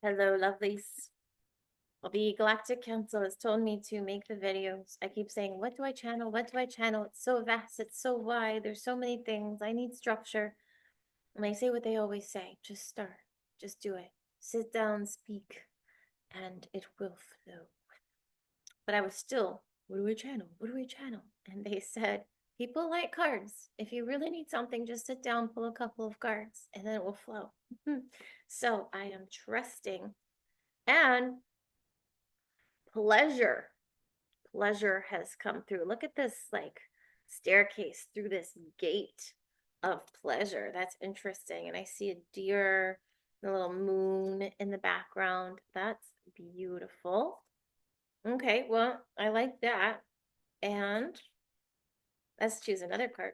Hello, lovelies. The Galactic Council has told me to make the videos. I keep saying, what do I channel? What do I channel? It's so vast. It's so wide. There's so many things. I need structure. And I say what they always say. Just start. Just do it. Sit down, speak, and it will flow. But I was still, what do I channel? What do I channel? And they said, people like cards. If you really need something, just sit down, pull a couple of cards, and then it will flow. So I am trusting. And pleasure has come through. Look at this like staircase through this gate of pleasure. That's interesting. And I see a deer, a little moon in the background. That's beautiful. Okay, well, I like that. And let's choose another card.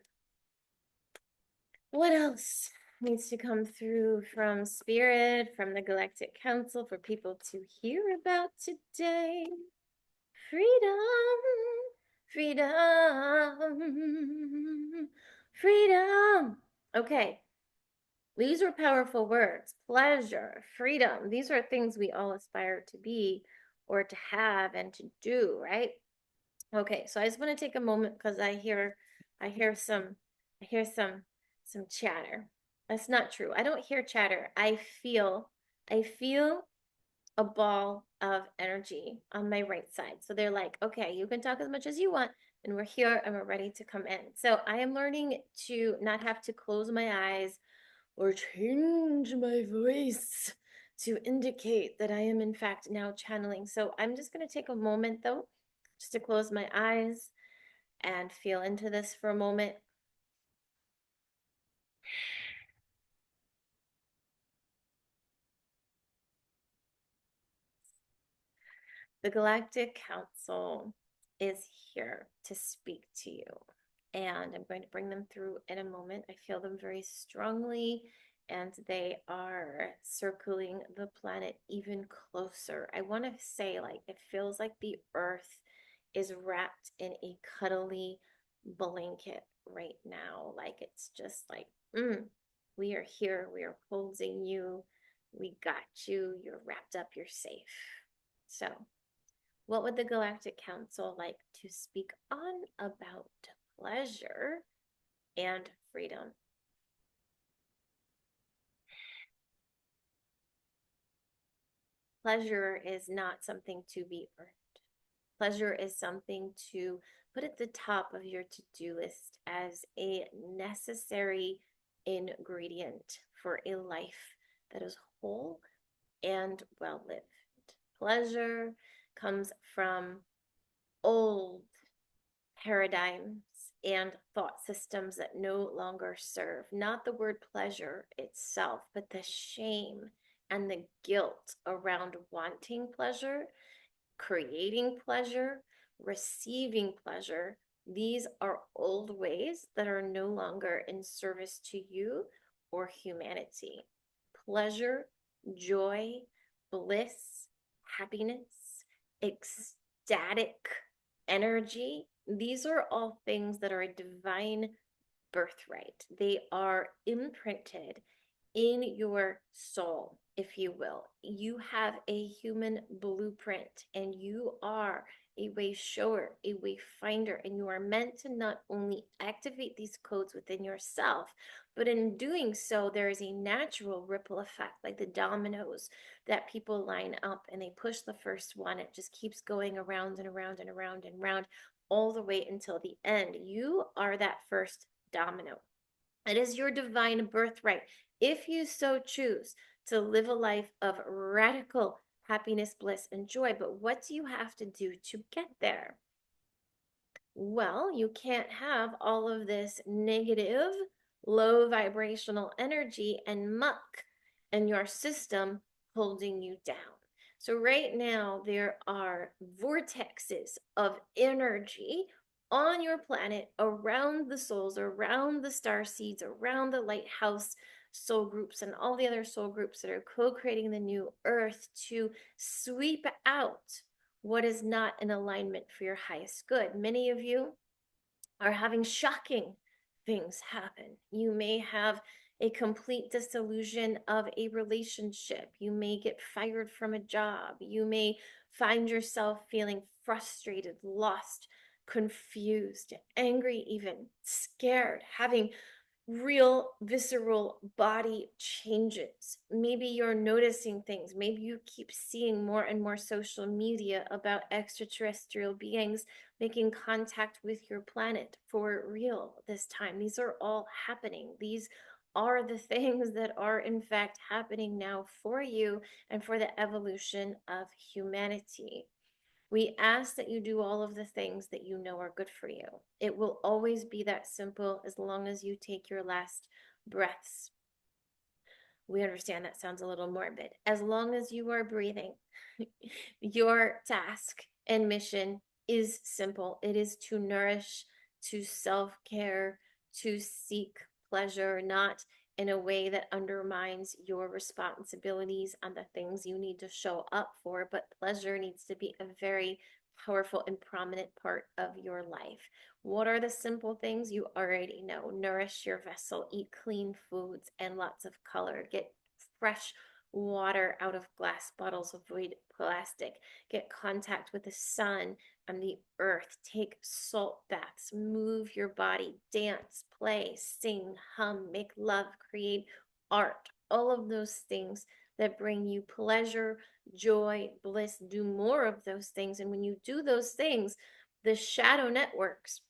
What else needs to come through from Spirit, from the Galactic Council for people to hear about today? Freedom, freedom, freedom. Okay, these are powerful words. Pleasure, freedom. These are things we all aspire to be or to have and to do, right? Okay, so I just want to take a moment because I hear some chatter. That's not true. I don't hear chatter. I feel a ball of energy on my right side. So they're like, okay, you can talk as much as you want, and we're here and we're ready to come in. So I am learning to not have to close my eyes or change my voice to indicate that I am in fact now channeling. So I'm just going to take a moment though, just to close my eyes and feel into this for a moment. The Galactic Council is here to speak to you, and I'm going to bring them through in a moment. I feel them very strongly, and they are circling the planet even closer. I want to say, like, it feels like the earth is wrapped in a cuddly blanket right now. Like, it's just like, we are here, we are holding you, we got you, you're wrapped up, you're safe. So, what would the Galactic Council like to speak on about pleasure and freedom? Pleasure is not something to be earned. Pleasure is something to put at the top of your to-do list as a necessary ingredient for a life that is whole and well lived. Pleasure comes from old paradigms and thought systems that no longer serve not the word pleasure itself, but the shame and the guilt around wanting pleasure, creating pleasure, receiving pleasure. These are old ways that are no longer in service to you or humanity. Pleasure, joy, bliss, happiness, ecstatic energy, these are all things that are a divine birthright. They are imprinted in your soul, if you will. You have a human blueprint, and you are a way shower, a way finder, and you are meant to not only activate these codes within yourself, but in doing so, there is a natural ripple effect, like the dominoes that people line up and they push the first one. It just keeps going around and around and around and around all the way until the end. You are that first domino. It is your divine birthright, if you so choose, to live a life of radical happiness, bliss, and joy. But what do you have to do to get there? Well, you can't have all of this negative, low vibrational energy and muck in your system holding you down. So right now, there are vortexes of energy on your planet around the souls, around the star seeds, around the lighthouse soul groups and all the other soul groups that are co-creating the new earth to sweep out what is not in alignment for your highest good. Many of you are having shocking things happen. You may have a complete dissolution of a relationship. You may get fired from a job. You may find yourself feeling frustrated, lost, confused, angry, even scared, having real visceral body changes. Maybe you're noticing things. Maybe you keep seeing more and more social media about extraterrestrial beings making contact with your planet for real this time. These are all happening. These are the things that are in fact happening now for you and for the evolution of humanity. We ask that you do all of the things that you know are good for you. It will always be that simple as long as you take your last breaths. We understand that sounds a little morbid. As long as you are breathing, your task and mission is simple. It is to nourish, to self-care, to seek pleasure, not in a way that undermines your responsibilities and the things you need to show up for, but pleasure needs to be a very powerful and prominent part of your life. What are the simple things you already know? Nourish your vessel, eat clean foods and lots of color, get fresh water out of glass bottles, avoid plastic, get contact with the sun and the earth, take salt baths, move your body, dance, play, sing, hum, make love, create art, all of those things that bring you pleasure, joy, bliss. Do more of those things. And when you do those things, the shadow networks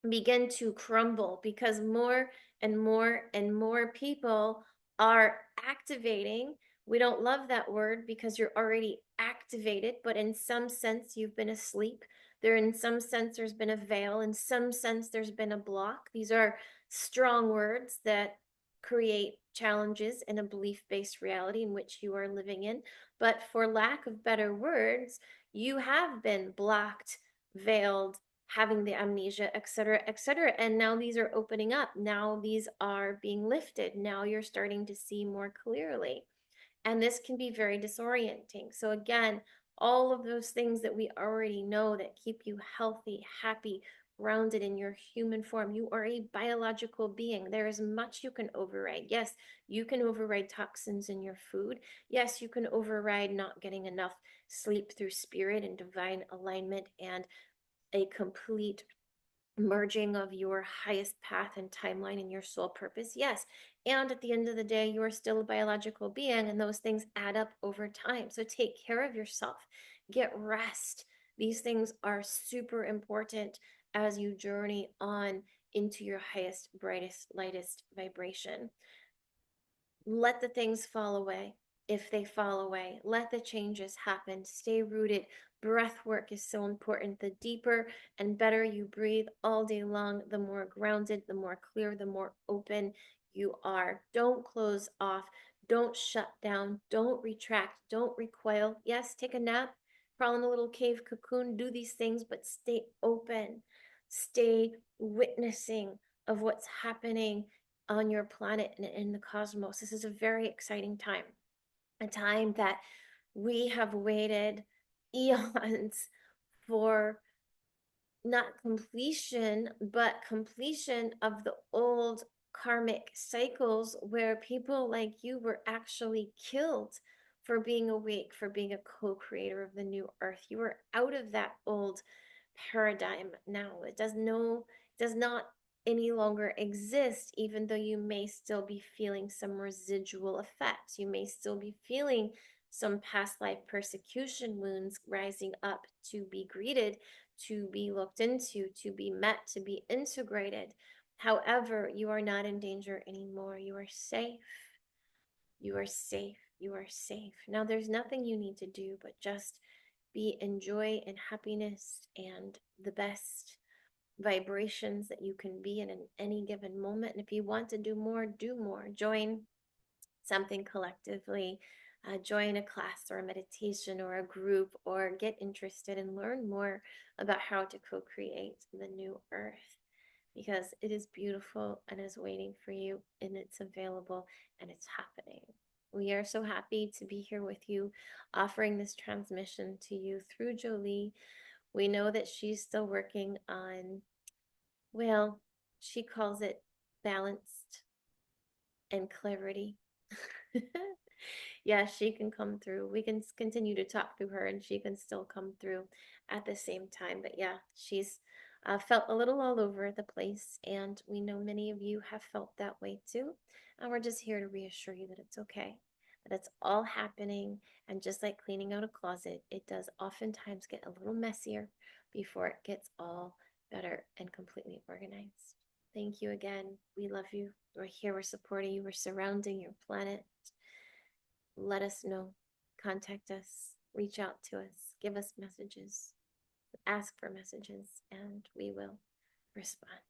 begin to crumble because more and more and more people are activating. We don't love that word because you're already activated, but in some sense, you've been asleep. In some sense, there's been a veil. In some sense, there's been a block. These are strong words that create challenges in a belief-based reality in which you are living in. But for lack of better words, you have been blocked, veiled, having the amnesia, etc., etc. And now these are opening up. Now these are being lifted. Now you're starting to see more clearly. And this can be very disorienting. So again, all of those things that we already know that keep you healthy, happy, grounded in your human form. You are a biological being. There is much you can override. Yes, you can override toxins in your food. Yes, you can override not getting enough sleep through spirit and divine alignment and a complete merging of your highest path and timeline and your soul purpose. Yes. And at the end of the day, you are still a biological being, and those things add up over time. So take care of yourself, get rest. These things are super important as you journey on into your highest, brightest, lightest vibration. Let the things fall away. If they fall away, let the changes happen. Stay rooted. Breath work is so important. The deeper and better you breathe all day long, the more grounded, the more clear, the more open you are. Don't close off. Don't shut down. Don't retract. Don't recoil. Yes, take a nap, crawl in a little cave cocoon, do these things, but stay open. Stay witnessing of what's happening on your planet and in the cosmos. This is a very exciting time, a time that we have waited eons for not completion, but completion of the old karmic cycles where people like you were actually killed for being awake, for being a co-creator of the new earth. You were out of that old paradigm now. It does not any longer exist, even though you may still be feeling some residual effects. You may still be feeling some past life persecution wounds rising up to be greeted, to be looked into, to be met, to be integrated. However, you are not in danger anymore. You are safe. You are safe. You are safe. Now, there's nothing you need to do but just be in joy and happiness and the best vibrations that you can be in any given moment. And if you want to do more, do more. Join something collectively. Join a class or a meditation or a group, or get interested and learn more about how to co-create the new earth, because it is beautiful and is waiting for you, and it's available and it's happening. We are so happy to be here with you, offering this transmission to you through Jolie. We know that she's still working on, well, she calls it balanced and clarity. Yeah, she can come through. We can continue to talk through her and she can still come through at the same time. But yeah, she's felt a little all over the place. And we know many of you have felt that way too. And we're just here to reassure you that it's okay, that it's all happening. And just like cleaning out a closet, it does oftentimes get a little messier before it gets all better and completely organized. Thank you again. We love you. We're here. We're supporting you. We're surrounding your planet. Let us know. Contact us. Reach out to us. Give us messages. Ask for messages, and we will respond.